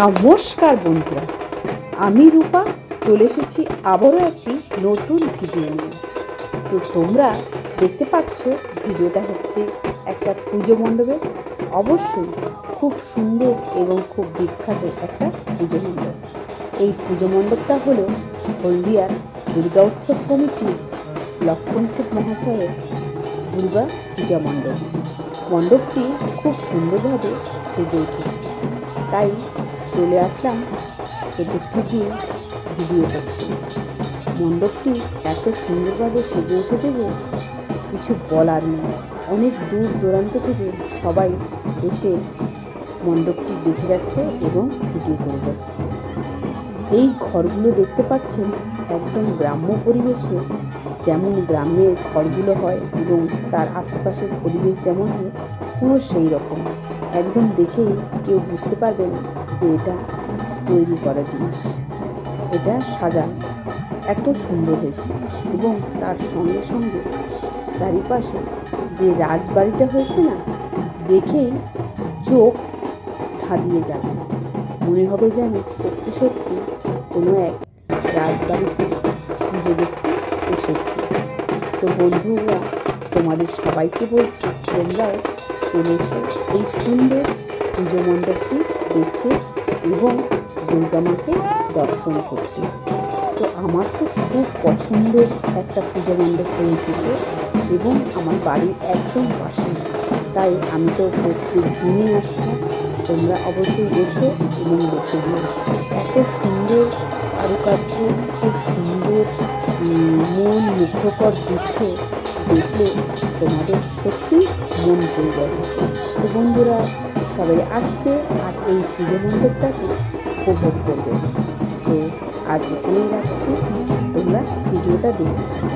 নমস্কার বন্ধুরা, আমি রূপা চলে এসেছি আবারও একটি নতুন ভিডিও নিয়ে। তো তোমরা দেখতে পাচ্ছ ভিডিওটা হচ্ছে একটা পুজো মণ্ডপে। অবশ্যই খুব সুন্দর এবং খুব বিখ্যাত একটা পুজো মণ্ডপ। এই পুজো মণ্ডপটা হলো হলদিয়ার দুর্গা উৎসব কমিটির লক্ষণ শেঠ মহাশয়ের দুর্গা পূজা মণ্ডপ। মণ্ডপটি খুব সুন্দরভাবে সেজে উঠেছে, তাই চলে আসলাম চতুর্থ দিন ভিডিও করতে। মণ্ডপটি এত সুন্দরভাবে সেজে উঠেছে যে কিছু বলার নেই। অনেক দূর দূরান্ত থেকে সবাই এসে মণ্ডপটি দেখে যাচ্ছে এবং ভিডিও করে যাচ্ছে। এই ঘরগুলো দেখতে পাচ্ছেন একদম গ্রাম্য পরিবেশে, যেমন গ্রামের ঘরগুলো হয় এবং তার আশেপাশের পরিবেশ যেমন হয় পুরো সেই রকম। একদম দেখেই কেউ বুঝতে পারবে না যে এটা তৈরি করা জিনিস, এটা সাজানো। এত সুন্দর হয়েছে এবং তার সঙ্গে সঙ্গে চারিপাশে যে রাজবাড়িটা হয়েছে না, দেখেই চোখ ধাঁধিয়ে যাবে। মনে হবে যেন সত্যি সত্যি কোনো এক রাজবাড়িতে পুজো দেখতে এসেছি। তো বন্ধুরা, তোমাদের সবাইকে বলছি তোমরাও চলে এসো এই সুন্দর পুজো মণ্ডপটি দেখতে এবং দুর্গা মাকে দর্শন করতে। তো আমার তো খুব পছন্দের একটা পুজো মণ্ডপ হয়ে উঠেছে এবং আমার বাড়ির একদম পাশে, তাই আমি তো প্রত্যেক দিনই আসবো। তোমরা অবশ্যই এসো এবং দেখে যেও। এত সুন্দর কারুকার্য, এত সুন্দর মন মুগ্ধকর দৃশ্য দেখলে তোমাদের সত্যি মন পড়ে যাবে। তো বন্ধুরা, সবাই আসবে আর এই পুজো মণ্ডপটাকে উপভোগ করবে। তো আজ এখানেই রাখছি, তোমরা ভিডিওটা দেখতে থাকো।